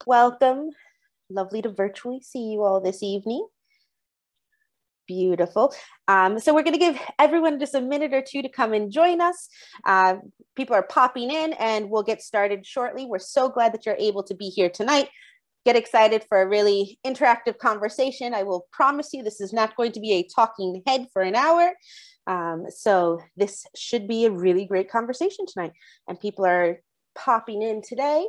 welcome. Lovely to virtually see you all this evening. Beautiful. So we're going to give everyone just a minute or two to come and join us. People are popping in and we'll get started shortly. We're so glad that you're able to be here tonight. Get excited for a really interactive conversation. I will promise you this is not going to be a talking head for an hour. So this should be a really great conversation tonight. And people are popping in today.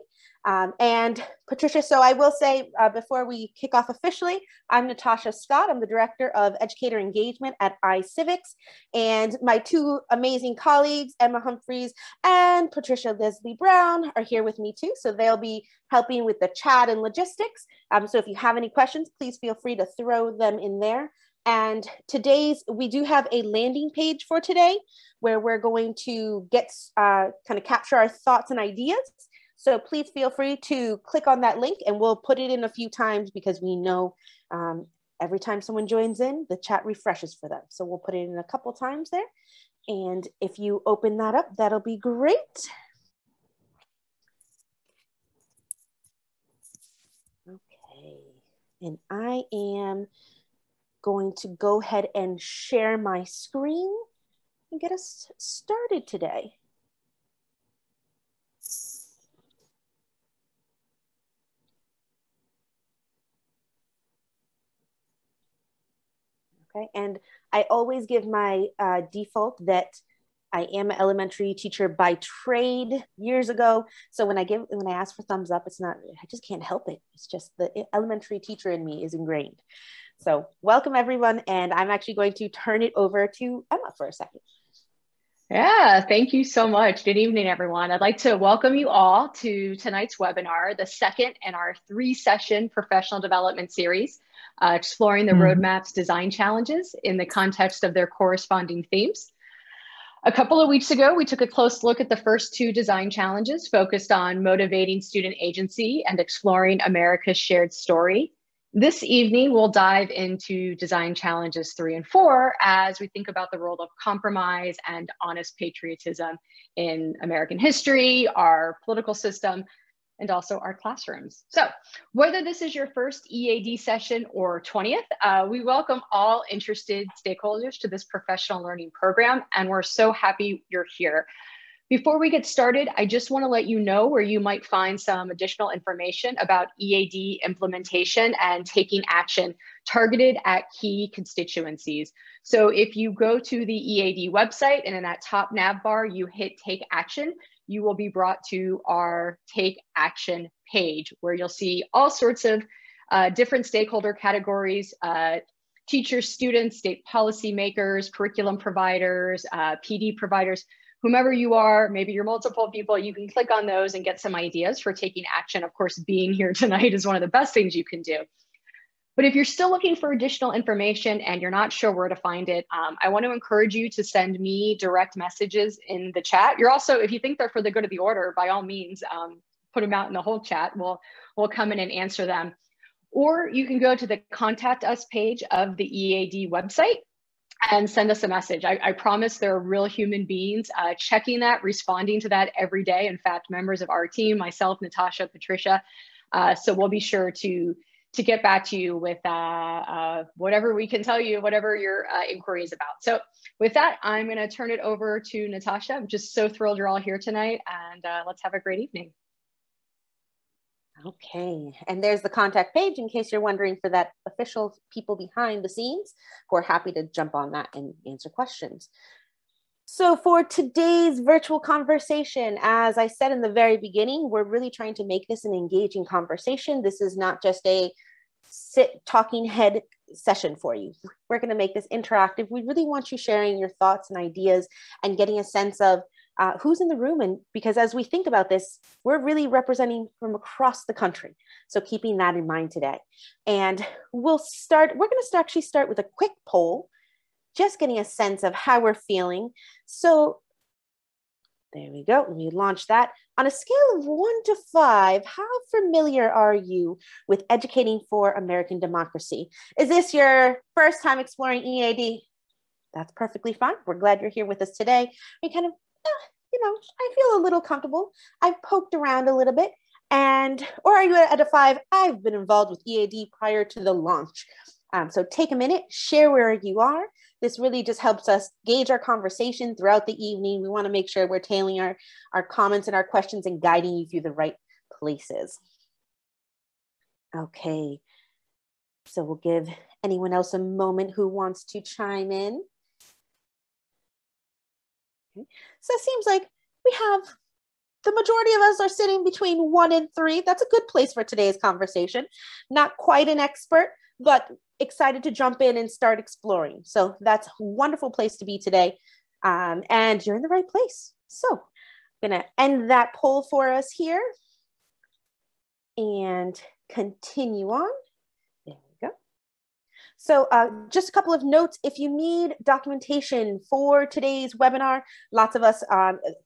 And Patricia, so I will say before we kick off officially, I'm Natasha Scott. I'm the Director of Educator Engagement at iCivics. And my two amazing colleagues, Emma Humphreys and Patricia Leslie Brown, are here with me too. So they'll be helping with the chat and logistics. So if you have any questions, please feel free to throw them in there. And we do have a landing page for today where we're going to get kind of capture our thoughts and ideas. So please feel free to click on that link and we'll put it in a few times because we know every time someone joins in, the chat refreshes for them. So we'll put it in a couple times there. And if you open that up, that'll be great. Okay, and I am going to go ahead and share my screen and get us started today. Okay, and I always give my default that I am an elementary teacher by trade years ago. So when I ask for thumbs up, it's not, I just can't help it. It's just the elementary teacher in me is ingrained. So welcome everyone. And I'm actually going to turn it over to Emma for a second. Yeah, thank you so much. Good evening, everyone. I'd like to welcome you all to tonight's webinar, the second in our 3-session professional development series, exploring the roadmap's design challenges in the context of their corresponding themes. A couple of weeks ago, we took a close look at the first 2 design challenges focused on motivating student agency and exploring America's shared story. This evening, we'll dive into design challenges 3 and 4 as we think about the role of compromise and honest patriotism in American history, our political system, and also our classrooms. So whether this is your first EAD session or 20th, we welcome all interested stakeholders to this professional learning program, and we're so happy you're here. Before we get started, I just want to let you know where you might find some additional information about EAD implementation and taking action targeted at key constituencies. So if you go to the EAD website and in that top nav bar, you hit Take Action, you will be brought to our Take Action page where you'll see all sorts of different stakeholder categories, teachers, students, state policymakers, curriculum providers, PD providers, whomever you are, maybe you're multiple people, you can click on those and get some ideas for taking action. Of course, being here tonight is one of the best things you can do. But if you're still looking for additional information and you're not sure where to find it, I want to encourage you to send me direct messages in the chat. You're also, if you think they're for the good of the order, by all means, put them out in the whole chat. We'll come in and answer them. Or you can go to the Contact Us page of the EAD website and send us a message. I promise there are real human beings checking that, responding to that every day. In fact, members of our team, myself, Natasha, Patricia. So we'll be sure to get back to you with whatever we can tell you, whatever your inquiry is about. So with that, I'm going to turn it over to Natasha. I'm just so thrilled you're all here tonight, and let's have a great evening. Okay, and there's the contact page in case you're wondering for that official people behind the scenes who are happy to jump on that and answer questions. So for today's virtual conversation, as I said in the very beginning, we're really trying to make this an engaging conversation. This is not just a talking head session for you. We're going to make this interactive. We really want you sharing your thoughts and ideas and getting a sense of who's in the room. And because as we think about this, we're really representing from across the country. So keeping that in mind today. And we're going to actually start with a quick poll, just getting a sense of how we're feeling. So there we go. Let me launch that. On a scale of 1 to 5, how familiar are you with educating for American democracy? Is this your first time exploring EAD? That's perfectly fine. We're glad you're here with us today. We kind of, I feel a little comfortable. I've poked around a little bit. Or are you at a 5? I've been involved with EAD prior to the launch. So take a minute, share where you are. This really just helps us gauge our conversation throughout the evening. We want to make sure we're tailoring our comments and our questions and guiding you through the right places. Okay, so we'll give anyone else a moment who wants to chime in. Okay. So it seems like we have the majority of us are sitting between 1 and 3. That's a good place for today's conversation. Not quite an expert, but excited to jump in and start exploring. So that's a wonderful place to be today. And you're in the right place. So I'm going to end that poll for us here and continue on. There we go. So just a couple of notes. If you need documentation for today's webinar, lots of us,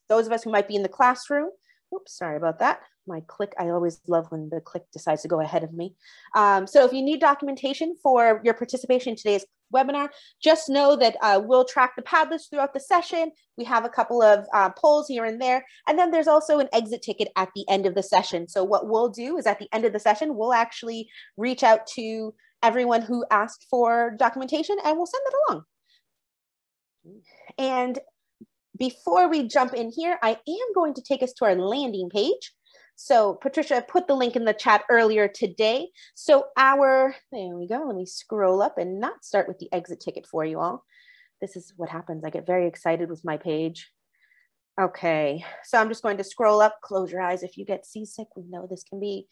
those of us who might be in the classroom, oops, sorry about that. My click, I always love when the click decides to go ahead of me. So if you need documentation for your participation in today's webinar, just know that we'll track the Padlets throughout the session. We have a couple of polls here and there. And then there's also an exit ticket at the end of the session. So what we'll do is at the end of the session, we'll actually reach out to everyone who asked for documentation and we'll send that along. And before we jump in here, I am going to take us to our landing page. So Patricia put the link in the chat earlier today. So there we go. Let me scroll up and not start with the exit ticket for you all. This is what happens. I get very excited with my page. Okay, so I'm just going to scroll up. Close your eyes if you get seasick. We know this can be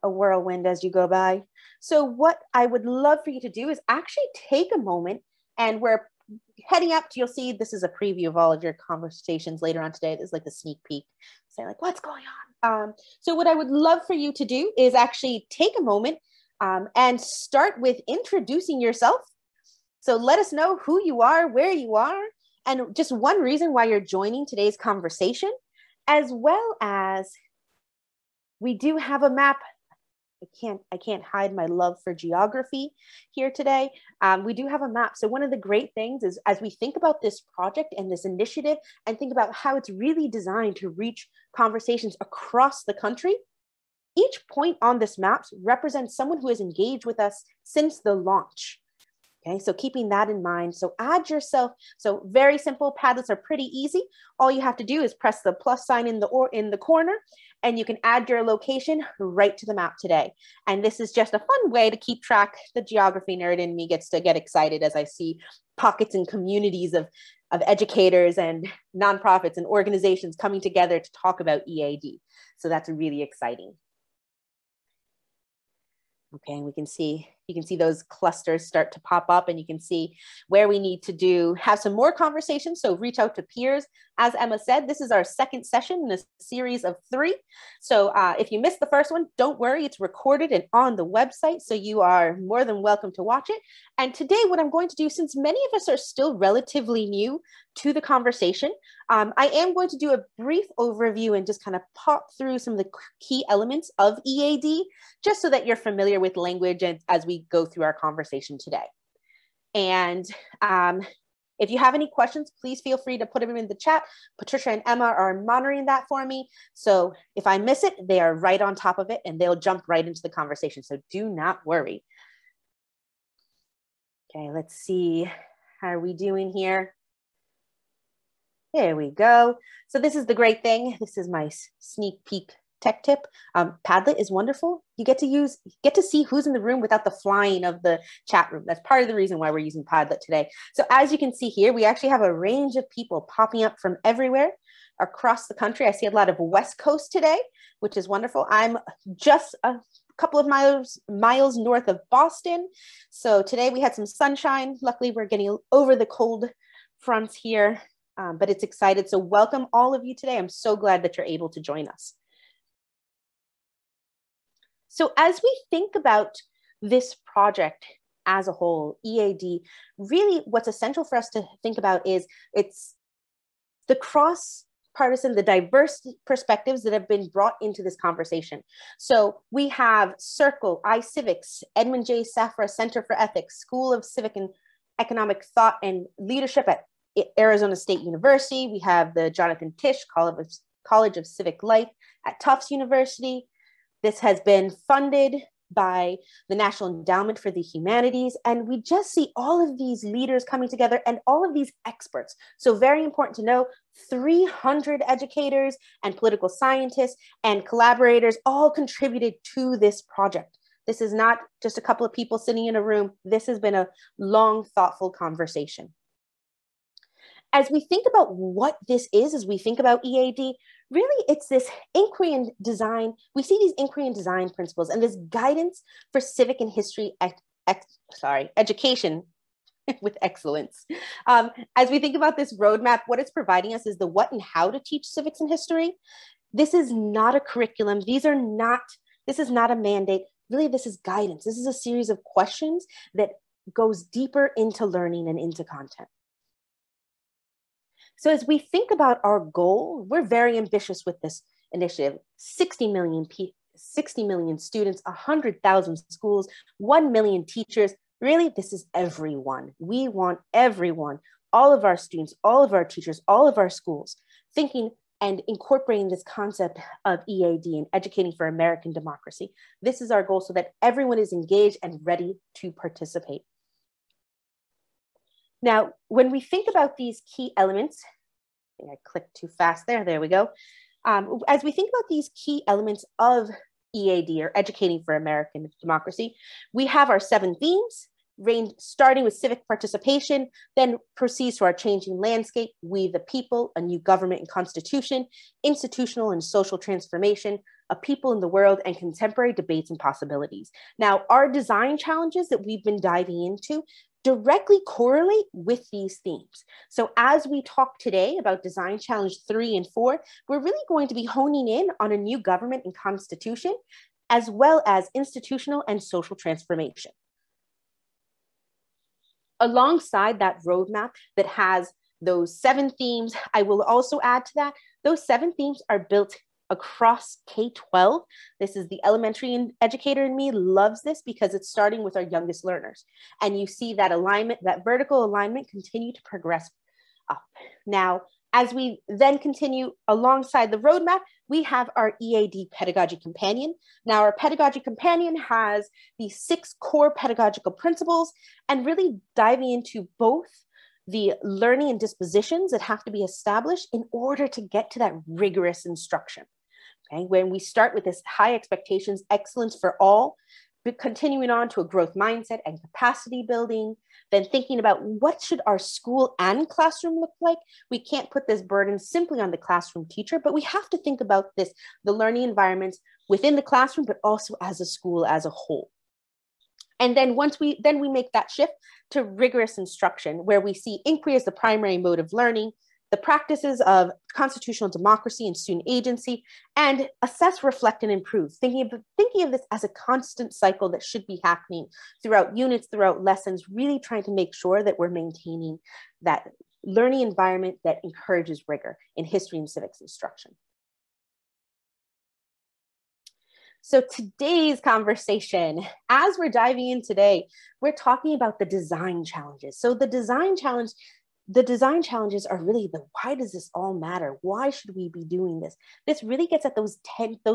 a whirlwind as you go by. So what I would love for you to do is actually take a moment, and we're heading up to, you'll see this is a preview of all of your conversations later on today. This is like a sneak peek. Say like, what's going on? So what I would love for you to do is actually take a moment and start with introducing yourself. So let us know who you are, where you are, and just one reason why you're joining today's conversation, as well as we do have a map. I can't hide my love for geography here today. We do have a map. So one of the great things is as we think about this project and this initiative and think about how it's really designed to reach conversations across the country, each point on this map represents someone who has engaged with us since the launch. Okay, so keeping that in mind. So add yourself. So very simple. Padlets are pretty easy. All you have to do is press the plus sign in the corner, and you can add your location right to the map today. And this is just a fun way to keep track. The geography nerd in me gets to get excited as I see pockets and communities of educators and nonprofits and organizations coming together to talk about EAD. So that's really exciting. Okay, and you can see those clusters start to pop up, and you can see where we need to have some more conversations. So reach out to peers. As Emma said, this is our second session in a series of 3. So if you missed the first one, don't worry, it's recorded and on the website. So you are more than welcome to watch it. And today what I'm going to do, since many of us are still relatively new to the conversation, I am going to do a brief overview and just kind of pop through some of the key elements of EAD, just so that you're familiar with language and as we go through our conversation today. And if you have any questions, please feel free to put them in the chat. Patricia and Emma are monitoring that for me. So if I miss it, they are right on top of it and they'll jump right into the conversation. So do not worry. Okay, let's see. How are we doing here? There we go. So this is the great thing. This is my sneak peek tech tip. Padlet is wonderful. You get to see who's in the room without the flying of the chat room. That's part of the reason why we're using Padlet today. So as you can see here, we actually have a range of people popping up from everywhere across the country. I see a lot of West Coast today, which is wonderful. I'm just a couple of miles north of Boston. So today we had some sunshine. Luckily, we're getting over the cold fronts here, but it's excited. So welcome all of you today. I'm so glad that you're able to join us. So as we think about this project as a whole, EAD, really what's essential for us to think about is it's the cross-partisan, the diverse perspectives that have been brought into this conversation. So we have Circle, iCivics, Edmund J. Safra Center for Ethics, School of Civic and Economic Thought and Leadership at Arizona State University. We have the Jonathan Tisch College of Civic Life at Tufts University. This has been funded by the National Endowment for the Humanities. And we just see all of these leaders coming together and all of these experts. So very important to know, 300 educators and political scientists and collaborators all contributed to this project. This is not just a couple of people sitting in a room. This has been a long, thoughtful conversation. As we think about what this is, as we think about EAD, really it's this inquiry and design. We see these inquiry and design principles and this guidance for civic and history education with excellence. As we think about this roadmap, what it's providing us is the what and how to teach civics and history. This is not a curriculum. This is not a mandate. Really, this is guidance. This is a series of questions that goes deeper into learning and into content. So as we think about our goal, we're very ambitious with this initiative. 60 million students, 100,000 schools, 1 million teachers. Really, this is everyone. We want everyone, all of our students, all of our teachers, all of our schools, thinking and incorporating this concept of EAD and educating for American democracy. This is our goal so that everyone is engaged and ready to participate. Now, when we think about these key elements, I think I clicked too fast there we go. As we think about these key elements of EAD or educating for American democracy, we have our 7 themes, starting with civic participation, then proceeds to our changing landscape, we the people, a new government and constitution, institutional and social transformation, a people in the world, and contemporary debates and possibilities. Now, our design challenges that we've been diving into directly correlate with these themes. So as we talk today about design challenge 3 and 4, we're really going to be honing in on a new government and constitution, as well as institutional and social transformation. Alongside that roadmap that has those 7 themes, I will also add to that, those 7 themes are built across K-12. This is the elementary educator in me loves this because it's starting with our youngest learners. And you see that alignment, that vertical alignment continue to progress up. Now, as we then continue alongside the roadmap, we have our EAD Pedagogy Companion. Now, our Pedagogy Companion has the 6 core pedagogical principles and really diving into both the learning and dispositions that have to be established in order to get to that rigorous instruction. Okay, when we start with this high expectations, excellence for all, but continuing on to a growth mindset and capacity building, then thinking about what should our school and classroom look like. We can't put this burden simply on the classroom teacher, but we have to think about this, the learning environments within the classroom, but also as a school as a whole. And then once we make that shift to rigorous instruction, where we see inquiry as the primary mode of learning, the practices of constitutional democracy and student agency, and assess, reflect, and improve, thinking of this as a constant cycle that should be happening throughout units, throughout lessons, really trying to make sure that we're maintaining that learning environment that encourages rigor in history and civics instruction. So today's conversation, as we're diving in today, we're talking about the design challenges. So the design challenges are really the why does this all matter? Why should we be doing this? This really gets at those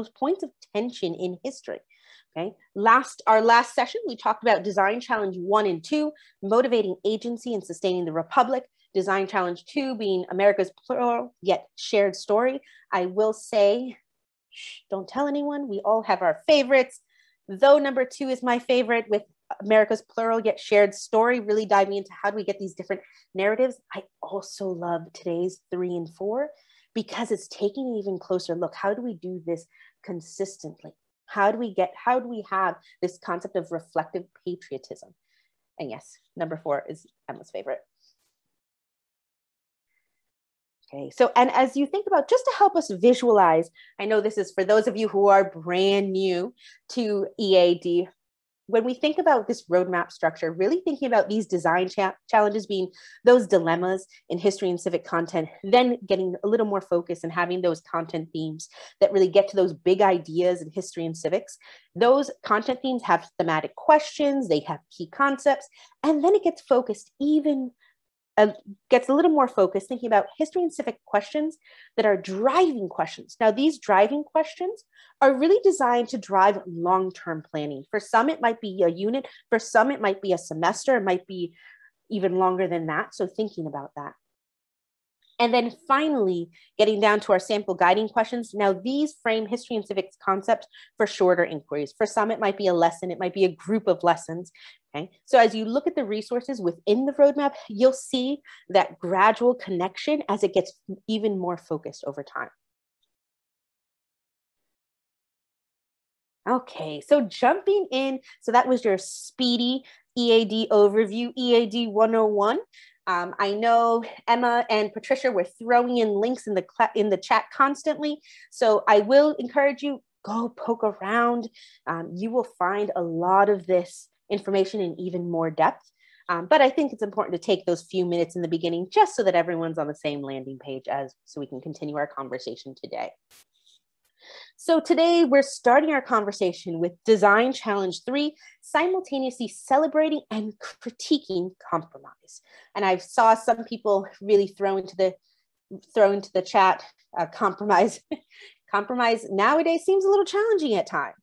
points of tension in history. Okay. Our last session, we talked about design challenge 1 and 2, motivating agency and sustaining the republic. Design challenge 2 being America's plural yet shared story. I will say, don't tell anyone, we all have our favorites. Though number 2 is my favorite, with America's plural yet shared story, really diving into how do we get these different narratives. I also love today's 3 and 4 because it's taking an even closer look. How do we do this consistently? How do we have this concept of reflective patriotism? And yes, number 4 is Emma's favorite. Okay, so, and as you think about, just to help us visualize, I know this is for those of you who are brand new to EAD, when we think about this roadmap structure, really thinking about these design challenges being those dilemmas in history and civic content, then getting a little more focus and having those content themes that really get to those big ideas in history and civics. Those content themes have thematic questions, they have key concepts, and then it gets focused even gets a little more focused, thinking about history and civic questions that are driving questions. Now, these driving questions are really designed to drive long-term planning. For some, it might be a unit. For some, it might be a semester. It might be even longer than that. So thinking about that. And then finally, getting down to our sample guiding questions. Now, these frame history and civics concepts for shorter inquiries. For some, it might be a lesson. It might be a group of lessons. Okay. So as you look at the resources within the roadmap, you'll see that gradual connection as it gets even more focused over time. Okay, so jumping in, so that was your speedy EAD overview, EAD 101. I know Emma and Patricia were throwing in links in the chat constantly, so I will encourage you, go poke around. You will find a lot of this information in even more depth, but I think it's important to take those few minutes in the beginning just so that everyone's on the same landing page so we can continue our conversation today. So today we're starting our conversation with Design Challenge 3, simultaneously celebrating and critiquing compromise. And I saw some people really throw into the chat compromise. Compromise nowadays seems a little challenging at times.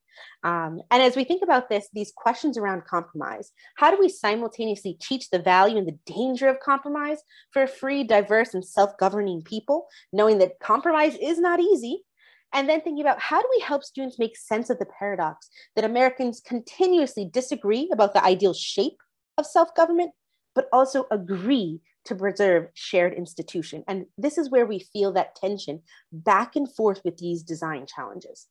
And as we think about these questions around compromise, how do we simultaneously teach the value and the danger of compromise for a free, diverse, and self-governing people, knowing that compromise is not easy? And then thinking about how do we help students make sense of the paradox that Americans continuously disagree about the ideal shape of self-government, but also agree to preserve shared institution. And this is where we feel that tension back and forth with these design challenges.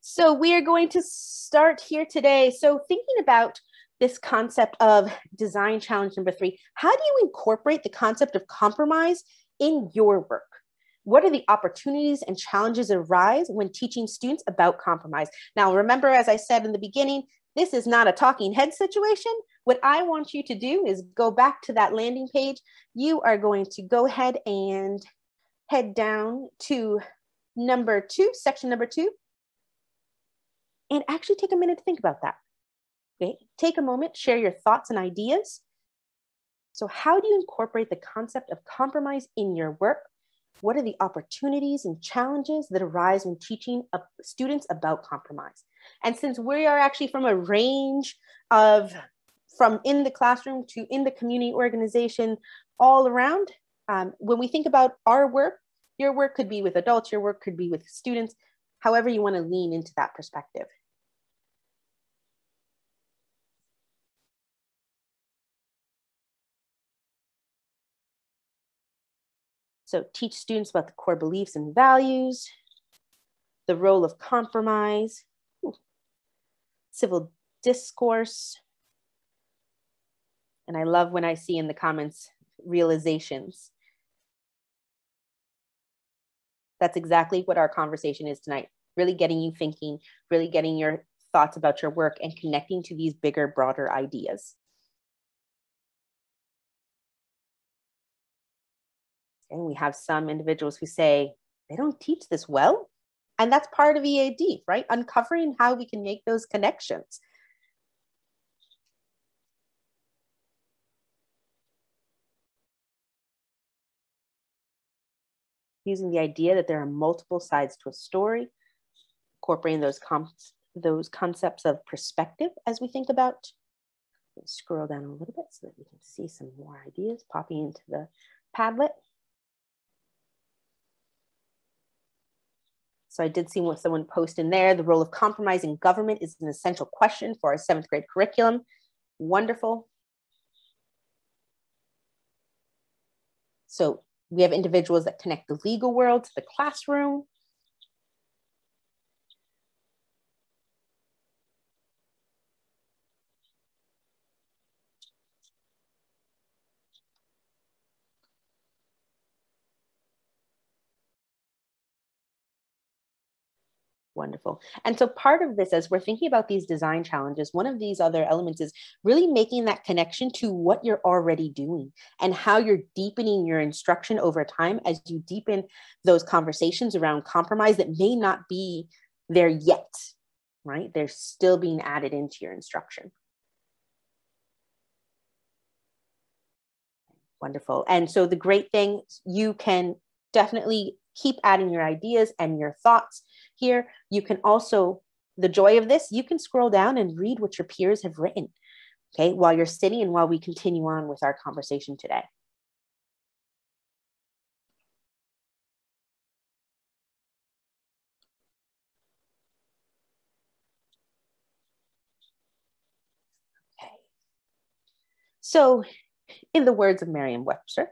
So we are going to start here today. So thinking about this concept of design challenge number 3, how do you incorporate the concept of compromise in your work? What are the opportunities and challenges that arise when teaching students about compromise? Now, remember, as I said in the beginning, this is not a talking head situation. What I want you to do is go back to that landing page. You are going to go ahead and head down to number 2, section number 2, and actually take a minute to think about that. Okay, take a moment, share your thoughts and ideas. So how do you incorporate the concept of compromise in your work? What are the opportunities and challenges that arise when teaching students about compromise? And since we are actually from a range of, from in the classroom to in the community organization, all around, when we think about our work, your work could be with adults, your work could be with students, however you want to lean into that perspective. So teach students about the core beliefs and values, the role of compromise, civil discourse. And I love when I see in the comments, realizations. That's exactly what our conversation is tonight. Really getting you thinking, really getting your thoughts about your work and connecting to these bigger, broader ideas. And we have some individuals who say, they don't teach this well. And that's part of EAD, right? Uncovering how we can make those connections. Using the idea that there are multiple sides to a story, incorporating those concepts of perspective as we think about. Let's scroll down a little bit so that we can see some more ideas popping into the Padlet. So I did see what someone posted in there. The role of compromise in government is an essential question for our 7th grade curriculum. Wonderful. So we have individuals that connect the legal world to the classroom. Wonderful. And so part of this, as we're thinking about these design challenges, one of these other elements is really making that connection to what you're already doing and how you're deepening your instruction over time as you deepen those conversations around compromise that may not be there yet, right? They're still being added into your instruction. Wonderful. And so the great thing, you can definitely keep adding your ideas and your thoughts here. You can also, the joy of this, you can scroll down and read what your peers have written, okay, while you're sitting and while we continue on with our conversation today. Okay. So in the words of Merriam-Webster,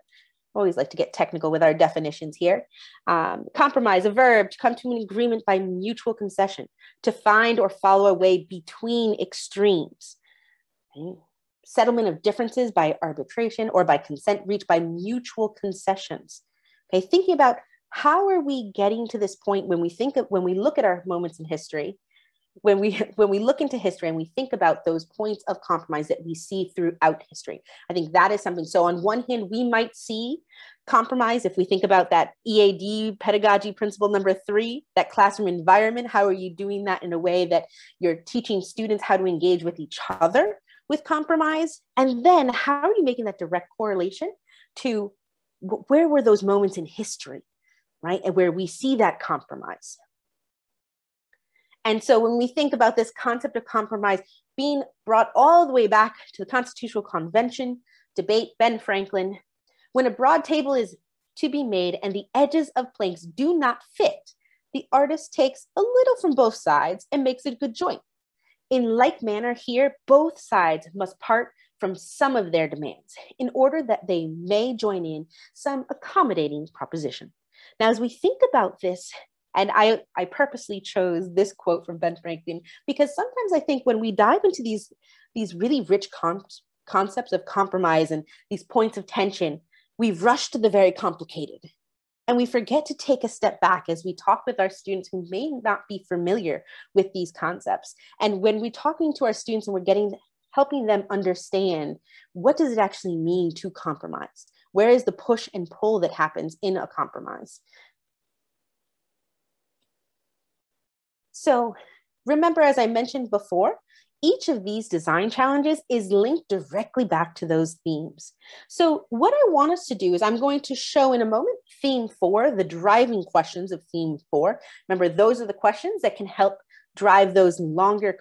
always like to get technical with our definitions here. Compromise, a verb, to come to an agreement by mutual concession, to find or follow a way between extremes. Okay. Settlement of differences by arbitration or by consent reached by mutual concessions. Okay, thinking about how are we getting to this point when we look at our moments in history, when we look into history and we think about those points of compromise that we see throughout history. I think that is something. So on one hand, we might see compromise if we think about that EAD pedagogy principle number 3, that classroom environment. How are you doing that in a way that you're teaching students how to engage with each other with compromise? And then how are you making that direct correlation to where were those moments in history, right? And where we see that compromise. And so when we think about this concept of compromise being brought all the way back to the Constitutional Convention, debate, Ben Franklin, when a broad table is to be made and the edges of planks do not fit, the artist takes a little from both sides and makes a good joint. In like manner here, both sides must part from some of their demands in order that they may join in some accommodating proposition. Now, as we think about this, and I purposely chose this quote from Ben Franklin, because sometimes I think when we dive into these really rich concepts of compromise and these points of tension, we rush to the very complicated. And we forget to take a step back as we talk with our students who may not be familiar with these concepts. And when we're talking to our students and we're helping them understand, what does it actually mean to compromise? Where is the push and pull that happens in a compromise? So remember, as I mentioned before, each of these design challenges is linked directly back to those themes. So what I want us to do is I'm going to show in a moment theme 4, the driving questions of theme 4. Remember, those are the questions that can help drive those longer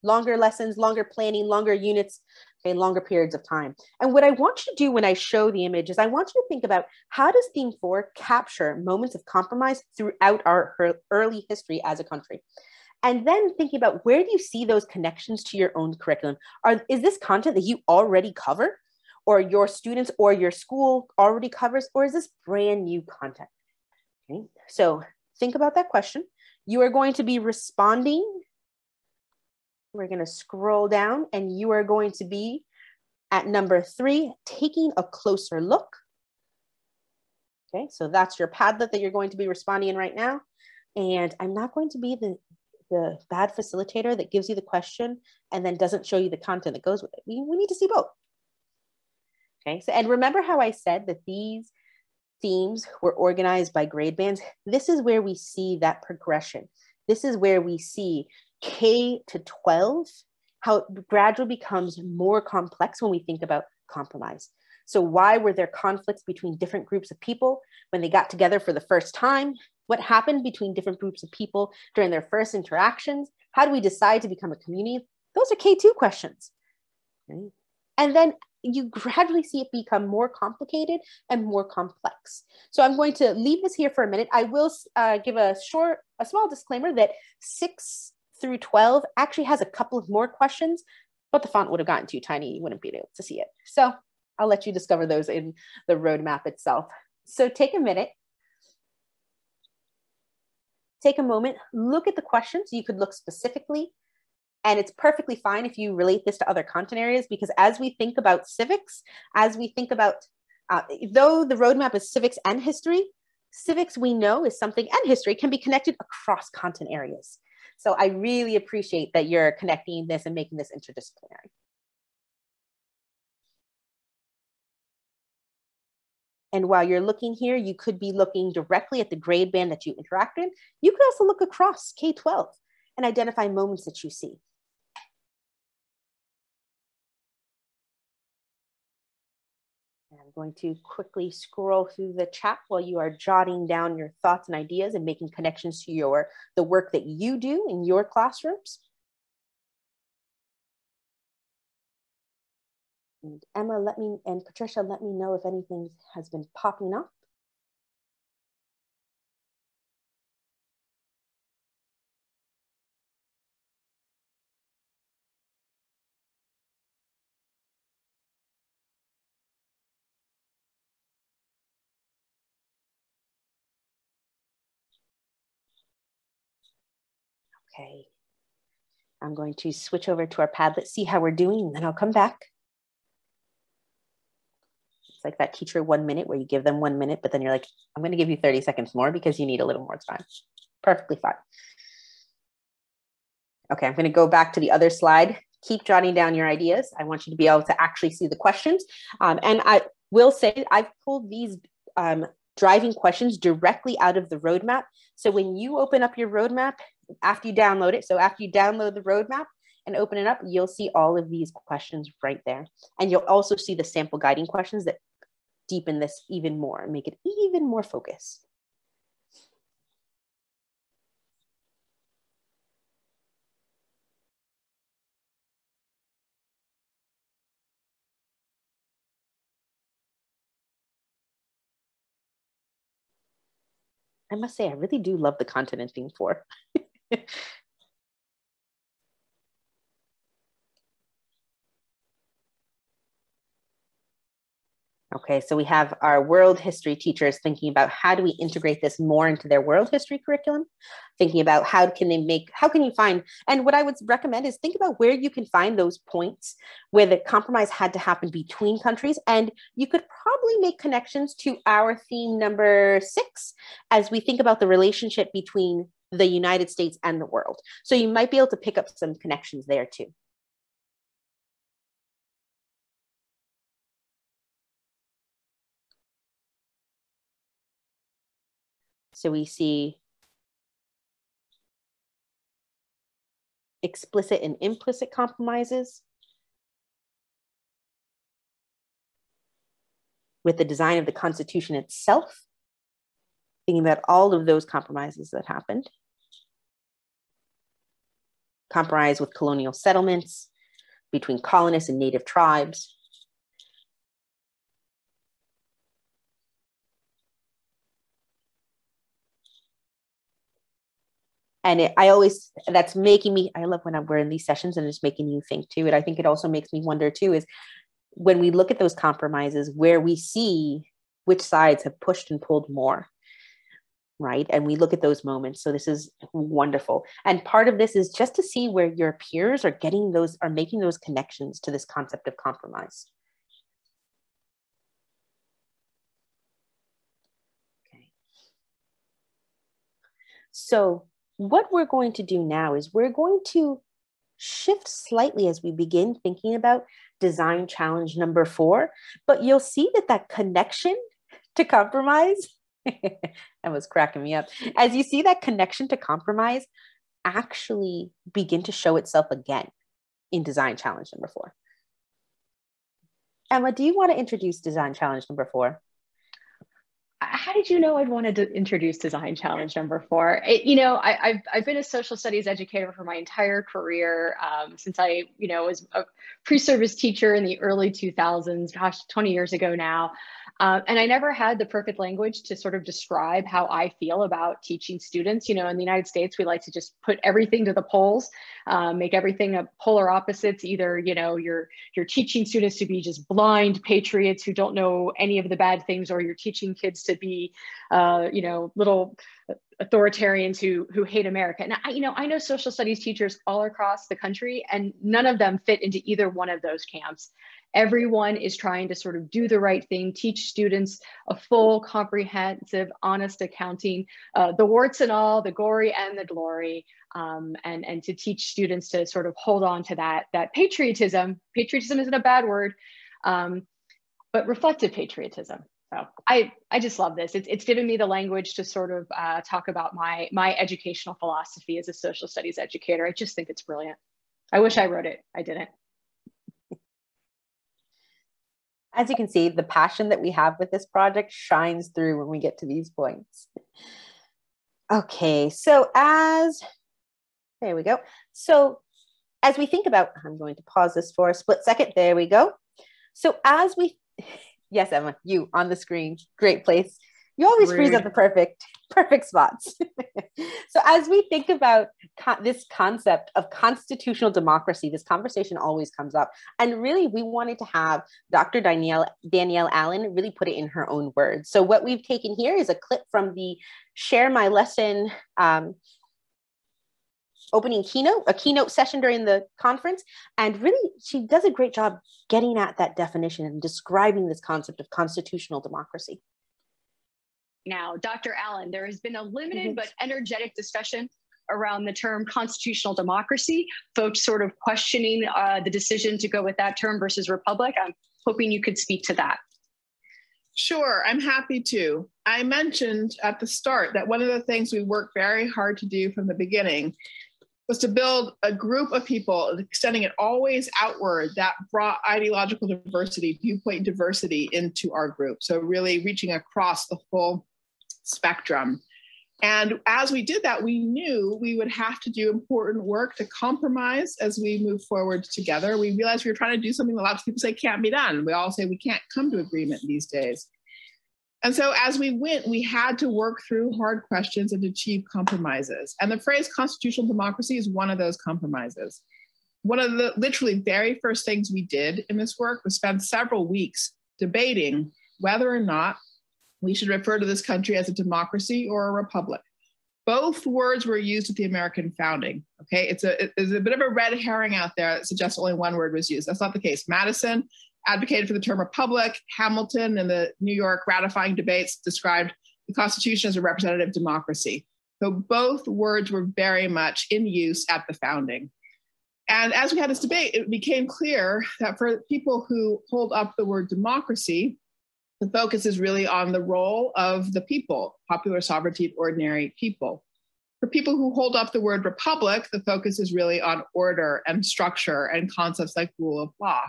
lessons, longer planning, longer units, okay, longer periods of time. And what I want you to do when I show the image is I want you to think about, how does theme 4 capture moments of compromise throughout our early history as a country? And then thinking about, where do you see those connections to your own curriculum? Is this content that you already cover, or your students or your school already covers, or is this brand new content? Okay, so think about that question. You are going to be responding. We're going to scroll down and you are going to be at number 3, taking a closer look. Okay, so that's your Padlet that you're going to be responding in right now. And I'm not going to be the bad facilitator that gives you the question and then doesn't show you the content that goes with it. We need to see both. Okay, so, and remember how I said that these themes were organized by grade bands? This is where we see that progression. This is where we see K to 12, how it gradually becomes more complex when we think about compromise. So why were there conflicts between different groups of people when they got together for the first time? What happened between different groups of people during their first interactions? How do we decide to become a community? Those are K2 questions. Okay. And then you gradually see it become more complicated and more complex. So I'm going to leave this here for a minute. I will give a small disclaimer that 6 through 12 actually has a couple of more questions, but the font would have gotten too tiny. You wouldn't be able to see it. So I'll let you discover those in the roadmap itself. So take a minute. Take a moment, look at the questions. You could look specifically, and it's perfectly fine if you relate this to other content areas, because as we think about civics, as we think about, though the roadmap is civics and history, civics we know is something, and history can be connected across content areas. So I really appreciate that you're connecting this and making this interdisciplinary. And while you're looking here, you could be looking directly at the grade band that you interact in. You could also look across K-12 and identify moments that you see. going to quickly scroll through the chat while you are jotting down your thoughts and ideas and making connections to the work that you do in your classrooms. And Emma, and Patricia, let me know if anything has been popping up. Okay, I'm going to switch over to our Padlet, see how we're doing, and then I'll come back. It's like that teacher 1 minute where you give them 1 minute, but then you're like, I'm going to give you 30 seconds more because you need a little more time. Perfectly fine. Okay, I'm going to go back to the other slide. Keep jotting down your ideas. I want you to be able to actually see the questions. And I will say I've pulled these driving questions directly out of the roadmap. So when you open up your roadmap, after you download it, so after you download the roadmap and open it up, you'll see all of these questions right there. And you'll also see the sample guiding questions that deepen this even more and make it even more focused. I must say, I really do love the content in theme 4. Okay, so we have our world history teachers thinking about how do we integrate this more into their world history curriculum, thinking about how can you find, and what I would recommend is think about where you can find those points where the compromise had to happen between countries. And you could probably make connections to our theme number 6 as we think about the relationship between the United States and the world. So you might be able to pick up some connections there too. So we see explicit and implicit compromises with the design of the Constitution itself, thinking about all of those compromises that happened. Compromise with colonial settlements, between colonists and native tribes. And that's making me, I love when we're in these sessions and it's making you think too. And I think it also makes me wonder too, is when we look at those compromises where we see which sides have pushed and pulled more, right? And we look at those moments. So this is wonderful. And part of this is just to see where your peers are making those connections to this concept of compromise. Okay. So what we're going to do now is we're going to shift slightly as we begin thinking about design challenge number 4, but you'll see that connection to compromise, that was cracking me up. As you see that connection to compromise actually begin to show itself again in design challenge number 4. Emma, do you want to introduce design challenge number 4? How did you know I'd wanted to introduce design challenge number 4? I've been a social studies educator for my entire career, since I, was a pre-service teacher in the early 2000s, gosh, 20 years ago now. And I never had the perfect language to sort of describe how I feel about teaching students. In the United States, we like to just put everything to the poles, make everything a polar opposites. Either, you're teaching students to be just blind patriots who don't know any of the bad things, or you're teaching kids to be, little authoritarians who hate America. And I know social studies teachers all across the country, and none of them fit into either one of those camps. Everyone is trying to sort of do the right thing, teach students a full, comprehensive, honest accounting, the warts and all, the gory and the glory, and to teach students to sort of hold on to that patriotism. Patriotism isn't a bad word, but reflective patriotism. So I just love this. It's given me the language to sort of talk about my educational philosophy as a social studies educator. I just think it's brilliant. I wish I wrote it. I didn't. As you can see, the passion that we have with this project shines through when we get to these points. Okay, so there we go. So as we think about, I'm going to pause this for a split second. There we go. So yes, Emma, you on the screen, great place. You always freeze at the perfect spots. So as we think about this concept of constitutional democracy, this conversation always comes up. And really, we wanted to have Dr. Danielle Allen really put it in her own words. So what we've taken here is a clip from the Share My Lesson opening keynote session during the conference. And really, she does a great job getting at that definition and describing this concept of constitutional democracy. Now, Dr. Allen, there has been a limited but energetic discussion around the term constitutional democracy, folks sort of questioning the decision to go with that term versus republic. I'm hoping you could speak to that. Sure, I'm happy to. I mentioned at the start that one of the things we worked very hard to do from the beginning was to build a group of people, extending it always outward, that brought ideological diversity, viewpoint diversity into our group. So really reaching across the full spectrum. And as we did that, we knew we would have to do important work to compromise as we move forward together. We realized we were trying to do something that lots of people say can't be done. We all say we can't come to agreement these days. And so as we went, we had to work through hard questions and achieve compromises. And the phrase constitutional democracy is one of those compromises. One of the literally very first things we did in this work was spend several weeks debating whether or not we should refer to this country as a democracy or a republic. Both words were used at the American founding, okay? There's a bit of a red herring out there that suggests only one word was used. That's not the case. Madison advocated for the term republic. Hamilton in the New York ratifying debates described the Constitution as a representative democracy. So both words were very much in use at the founding. And as we had this debate, it became clear that for people who hold up the word democracy, the focus is really on the role of the people, popular sovereignty of ordinary people. For people who hold up the word republic, the focus is really on order and structure and concepts like rule of law.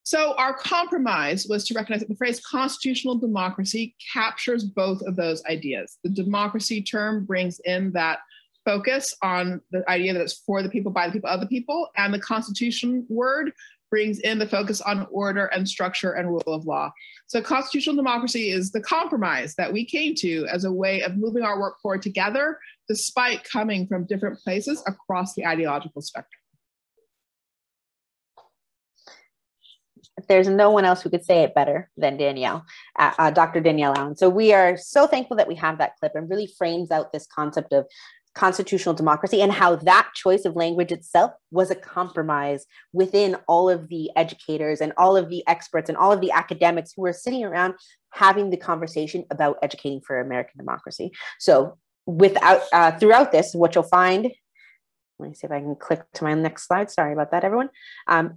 So our compromise was to recognize that the phrase constitutional democracy captures both of those ideas. The democracy term brings in that focus on the idea that it's for the people, by the people, of the people, and the constitution word brings in the focus on order and structure and rule of law. So constitutional democracy is the compromise that we came to as a way of moving our work forward together, despite coming from different places across the ideological spectrum. There's no one else who could say it better than Dr. Danielle Allen. So we are so thankful that we have that clip and really frames out this concept of constitutional democracy and how that choice of language itself was a compromise within all of the educators and all of the experts and all of the academics who were sitting around having the conversation about educating for American democracy. So throughout this, what you'll find, let me see if I can click to my next slide. Sorry about that, everyone.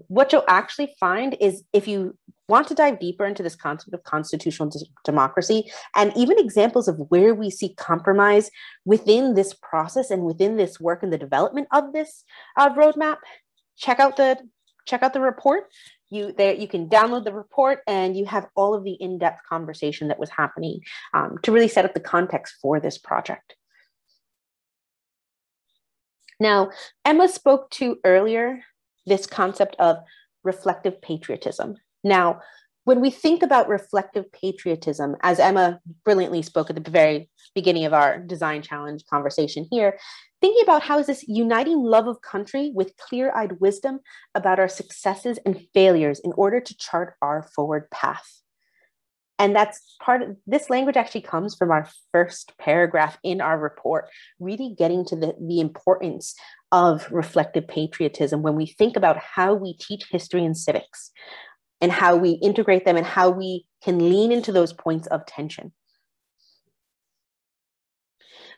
What you'll actually find is if you want to dive deeper into this concept of constitutional democracy and even examples of where we see compromise within this process and within this work and the development of this roadmap, check out the report. You can download the report and you have all of the in-depth conversation that was happening to really set up the context for this project. Now, Emma spoke to earlier this concept of reflective patriotism. Now, when we think about reflective patriotism, as Emma brilliantly spoke at the very beginning of our design challenge conversation here, thinking about how is this uniting love of country with clear-eyed wisdom about our successes and failures in order to chart our forward path. And that's part of this language actually comes from our first paragraph in our report, really getting to the importance of reflective patriotism when we think about how we teach history and civics and how we integrate them and how we can lean into those points of tension.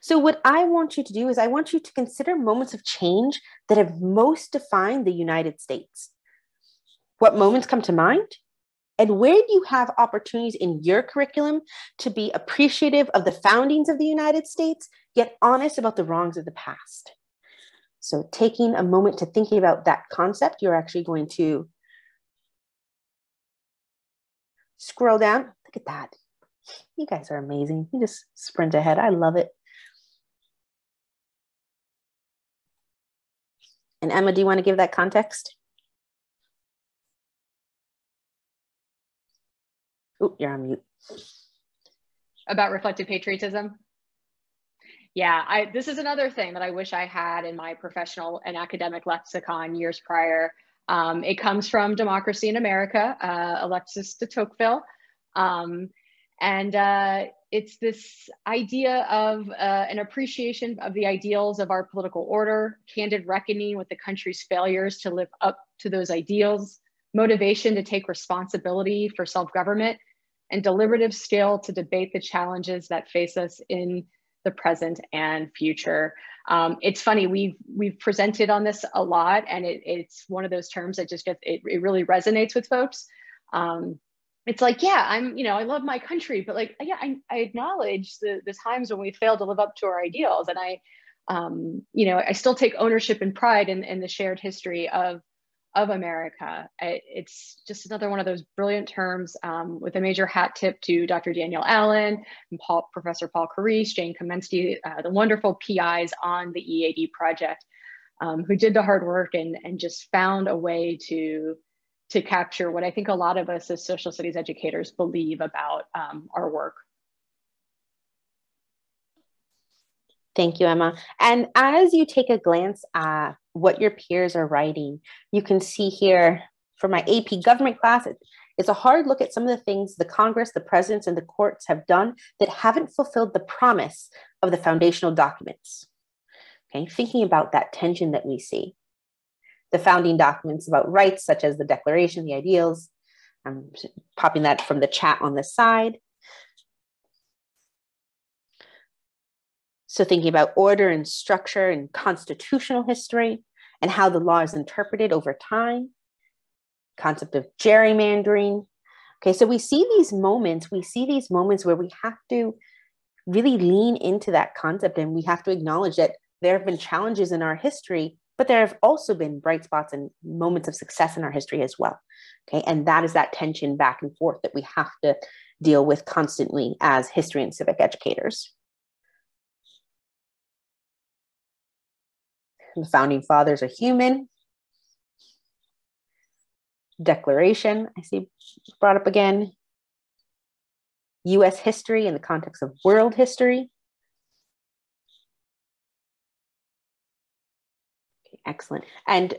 So what I want you to do is I want you to consider moments of change that have most defined the United States. What moments come to mind? And where do you have opportunities in your curriculum to be appreciative of the foundings of the United States, yet honest about the wrongs of the past? So taking a moment to thinking about that concept, you're actually going to scroll down. Look at that. You guys are amazing. You just sprint ahead. I love it. And Emma, do you want to give that context? Oh, you're on mute. About reflective patriotism? Yeah, this is another thing that I wish I had in my professional and academic lexicon years prior. It comes from Democracy in America, Alexis de Tocqueville. It's this idea of an appreciation of the ideals of our political order, candid reckoning with the country's failures to live up to those ideals, motivation to take responsibility for self-government, and deliberative skill to debate the challenges that face us in the present and future. It's funny, we've presented on this a lot, and it's one of those terms that just it really resonates with folks. It's like, yeah, I love my country, but like, yeah, I acknowledge the times when we failed to live up to our ideals. And I still take ownership and pride in the shared history of America. It's just another one of those brilliant terms, with a major hat tip to Dr. Danielle Allen and Professor Paul Carice, Jane Kamensky, the wonderful PIs on the EAD project, who did the hard work and just found a way to capture what I think a lot of us as social studies educators believe about our work. Thank you, Emma. And as you take a glance at what your peers are writing, you can see here for my AP government class, it's a hard look at some of the things the Congress, the presidents, and the courts have done that haven't fulfilled the promise of the foundational documents. Okay, thinking about that tension that we see. The founding documents about rights, such as the Declaration, the Ideals. I'm popping that from the chat on the side. So thinking about order and structure and constitutional history and how the law is interpreted over time. Concept of gerrymandering. Okay, so we see these moments where we have to really lean into that concept, and we have to acknowledge that there have been challenges in our history, but there have also been bright spots and moments of success in our history as well. Okay, and that is that tension back and forth that we have to deal with constantly as history and civic educators. The founding fathers are human. Declaration, I see brought up again. US history in the context of world history. Okay, excellent. And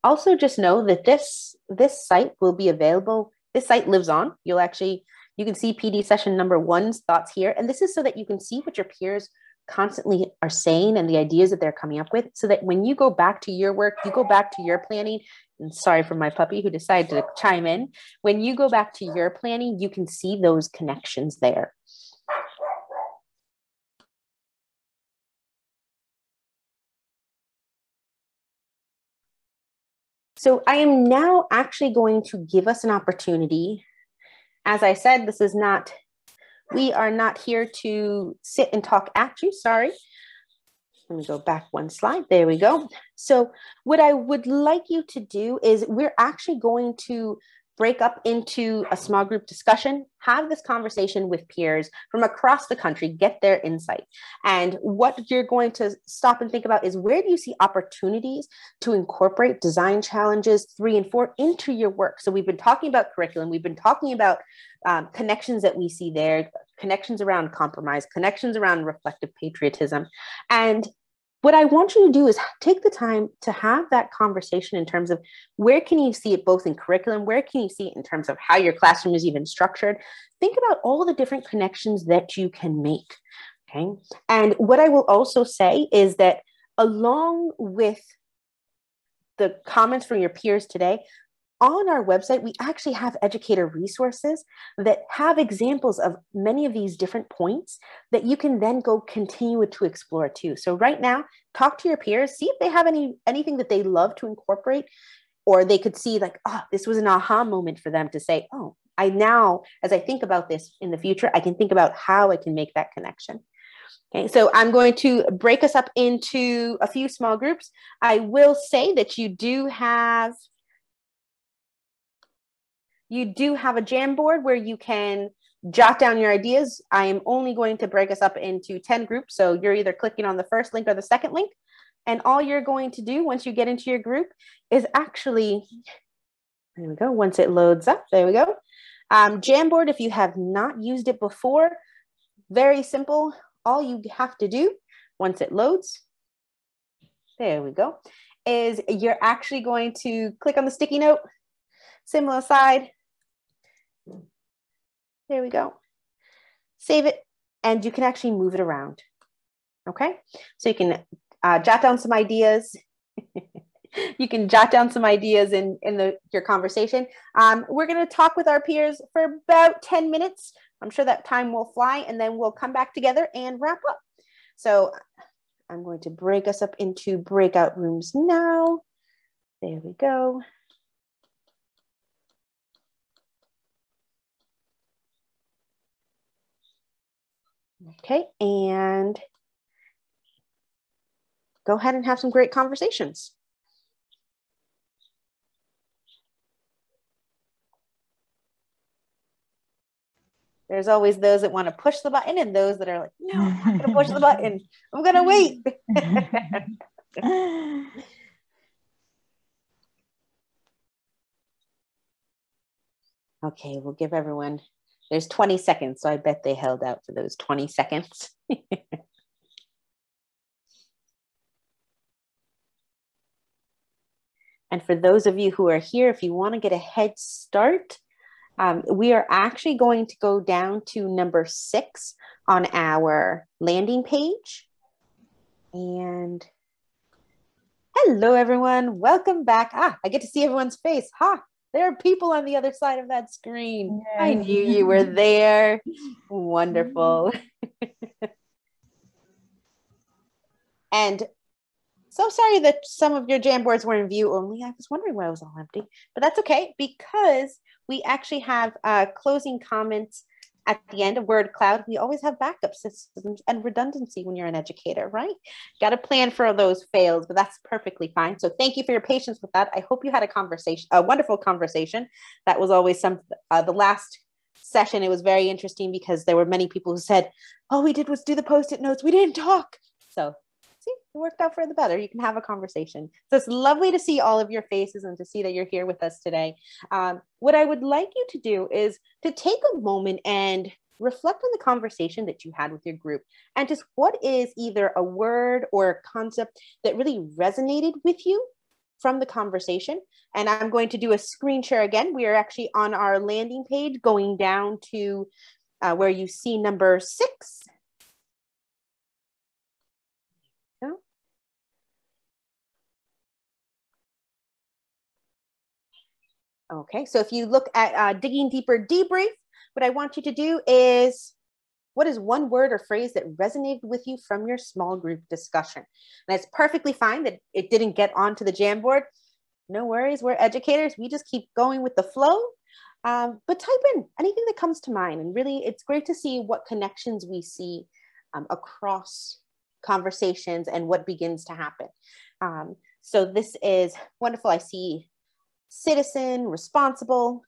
also just know that this site will be available. This site lives on. You can see PD session number 1's thoughts here. And this is so that you can see what your peers constantly are saying and the ideas that they're coming up with, so that when you go back to your work, you go back to your planning, and sorry for my puppy who decided to chime in, when you go back to your planning, you can see those connections there. So I am now actually going to give us an opportunity. As I said, we are not here to sit and talk at you, sorry. Let me go back one slide, there we go. So what I would like you to do is we're actually going to break up into a small group discussion, have this conversation with peers from across the country, get their insight. And what you're going to stop and think about is, where do you see opportunities to incorporate design challenges 3 and 4 into your work? So we've been talking about curriculum, we've been talking about connections that we see there, connections around compromise, connections around reflective patriotism. And what I want you to do is take the time to have that conversation in terms of, where can you see it both in curriculum, where can you see it in terms of how your classroom is even structured? Think about all the different connections that you can make, okay? And what I will also say is that along with the comments from your peers today, on our website, we actually have educator resources that have examples of many of these different points that you can then go continue to explore too. So right now, talk to your peers, see if they have anything that they love to incorporate, or they could see like, oh, this was an aha moment for them to say, oh, as I think about this in the future, I can think about how I can make that connection. Okay, so I'm going to break us up into a few small groups. I will say that you do have You do have a Jamboard where you can jot down your ideas. I am only going to break us up into 10 groups. So you're either clicking on the first link or the second link. And all you're going to do once you get into your group is actually, there we go, once it loads up, there we go. Jamboard, if you have not used it before, very simple. All you have to do once it loads, there we go, is you're actually going to click on the sticky note, symbol aside. There we go. Save it, and you can actually move it around. Okay, so you can jot down some ideas. You can jot down some ideas in your conversation. We're going to talk with our peers for about 10 minutes. I'm sure that time will fly, and then we'll come back together and wrap up. So I'm going to break us up into breakout rooms now. There we go. Okay, and go ahead and have some great conversations. There's always those that want to push the button and those that are like, no, I'm not going to push the button. I'm going to wait. Okay, we'll give everyone, there's 20 seconds, so I bet they held out for those 20 seconds. And for those of you who are here, if you want to get a head start, we are actually going to go down to number 6 on our landing page. And hello, everyone. Welcome back. I get to see everyone's face. There are people on the other side of that screen. Yes. I knew you were there. Wonderful. And so sorry that some of your Jamboards were in view only. I was wondering why it was all empty, but that's okay because we actually have closing comments at the end of word cloud. We always have backup systems and redundancy when you're an educator, right? Got to plan for those fails, but that's perfectly fine. So thank you for your patience with that. I hope you had a wonderful conversation. That was always the last session. It was very interesting because there were many people who said, all we did was do the Post-it notes. We didn't talk. So see, it worked out for the better. You can have a conversation. So it's lovely to see all of your faces and to see that you're here with us today. What I would like you to do is to take a moment and reflect on the conversation that you had with your group and just what is either a word or a concept that really resonated with you from the conversation. And I'm going to do a screen share again. We are actually on our landing page going down to where you see number 6. Okay, so if you look at Digging Deeper Debrief, what I want you to do is, what is one word or phrase that resonated with you from your small group discussion? And it's perfectly fine that it didn't get onto the Jamboard. No worries, we're educators. We just keep going with the flow. But type in anything that comes to mind. And really, it's great to see what connections we see across conversations and what begins to happen. So this is wonderful. I see citizen, responsible,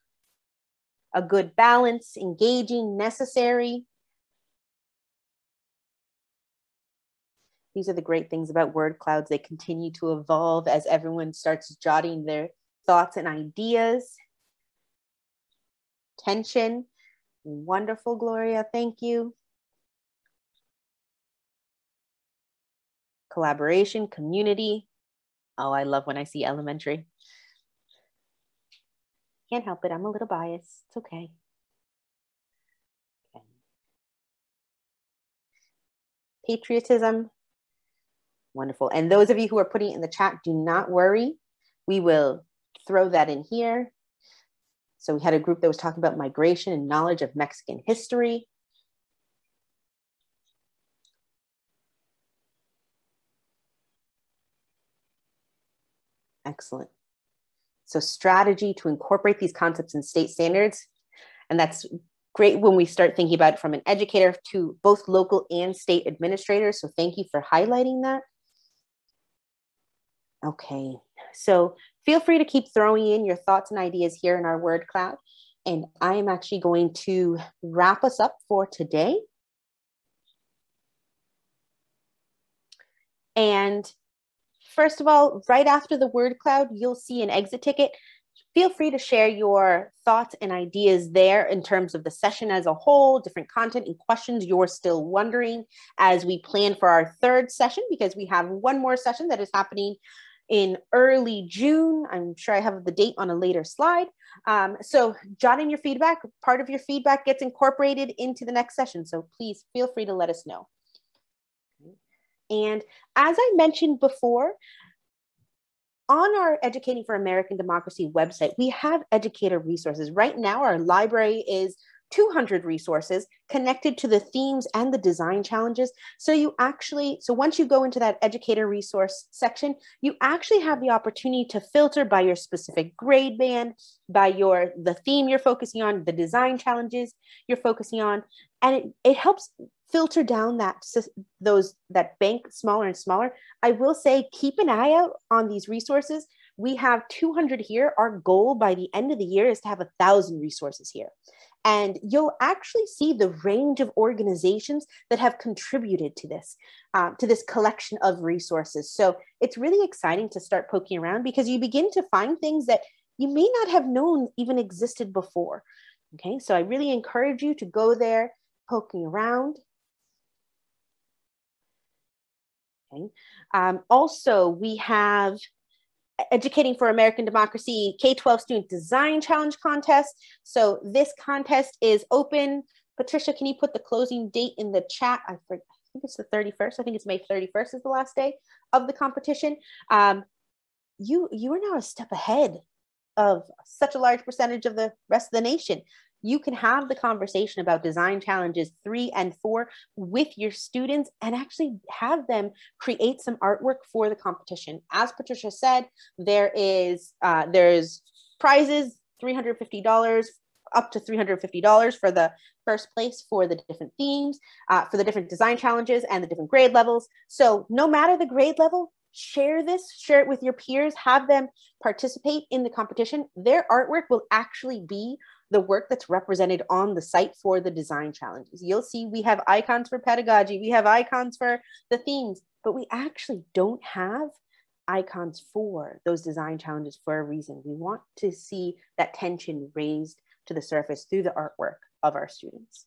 a good balance, engaging, necessary. These are the great things about word clouds. They continue to evolve as everyone starts jotting their thoughts and ideas. Tension, wonderful, Gloria, thank you. Collaboration, community. Oh, I love when I see elementary. Can't help it, I'm a little biased, it's okay. Patriotism, wonderful. And those of you who are putting it in the chat, do not worry. We will throw that in here. So we had a group that was talking about migration and knowledge of Mexican history. Excellent. So strategy to incorporate these concepts in state standards. And that's great when we start thinking about it from an educator to both local and state administrators. So thank you for highlighting that. Okay, so feel free to keep throwing in your thoughts and ideas here in our word cloud. And I am actually going to wrap us up for today. And first of all, right after the word cloud, you'll see an exit ticket. Feel free to share your thoughts and ideas there in terms of the session as a whole, different content and questions you're still wondering as we plan for our third session, because we have one more session that is happening in early June. I'm sure I have the date on a later slide. So jot in your feedback. Part of your feedback gets incorporated into the next session. So please feel free to let us know. And as I mentioned before, on our Educating for American Democracy website, we have educator resources. Right now, our library is 200 resources connected to the themes and the design challenges. So once you go into that educator resource section, you actually have the opportunity to filter by your specific grade band, by the theme you're focusing on, the design challenges you're focusing on, and it helps filter down that bank smaller and smaller. I will say, keep an eye out on these resources. We have 200 here. Our goal by the end of the year is to have 1,000 resources here. And you'll actually see the range of organizations that have contributed to this collection of resources. So it's really exciting to start poking around, because you begin to find things that you may not have known even existed before. Okay, so I really encourage you to go there, poking around. Okay. Also, we have Educating for American Democracy K-12 Student Design Challenge Contest. So this contest is open. Patricia, can you put the closing date in the chat? I think it's the 31st. I think it's May 31st is the last day of the competition. You are now a step ahead of such a large percentage of the rest of the nation. You can have the conversation about design challenges 3 and 4 with your students and actually have them create some artwork for the competition. As Patricia said, there's prizes, $350, up to $350 for the first place for the different themes, for the different design challenges and the different grade levels. So no matter the grade level, share it with your peers, have them participate in the competition. Their artwork will actually be the work that's represented on the site for the design challenges. You'll see we have icons for pedagogy, we have icons for the themes, but we actually don't have icons for those design challenges for a reason. We want to see that tension raised to the surface through the artwork of our students.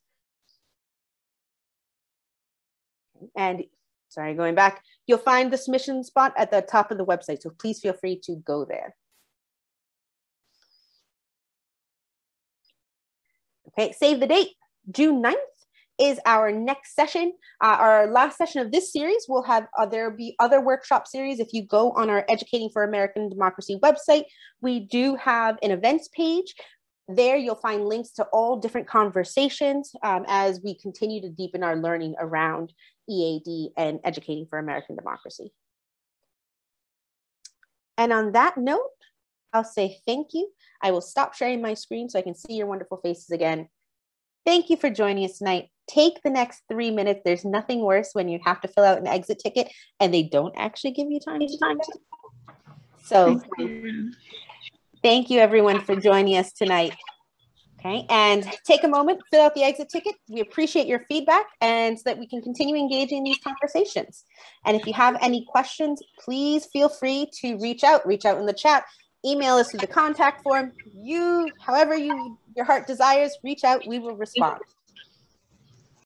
And sorry, going back, you'll find the submission spot at the top of the website, so please feel free to go there. Okay, save the date. June 9th is our next session. Our last session of this series will have, there'll be other workshop series. If you go on our Educating for American Democracy website, we do have an events page. There you'll find links to all different conversations as we continue to deepen our learning around EAD and Educating for American Democracy. And on that note, I'll say thank you. I will stop sharing my screen so I can see your wonderful faces again. Thank you for joining us tonight. Take the next 3 minutes. There's nothing worse when you have to fill out an exit ticket and they don't actually give you time. So thank you everyone for joining us tonight. Okay, and take a moment, fill out the exit ticket. We appreciate your feedback and so that we can continue engaging in these conversations. And if you have any questions, please feel free to reach out in the chat. Email us through the contact form. However your heart desires, reach out, we will respond.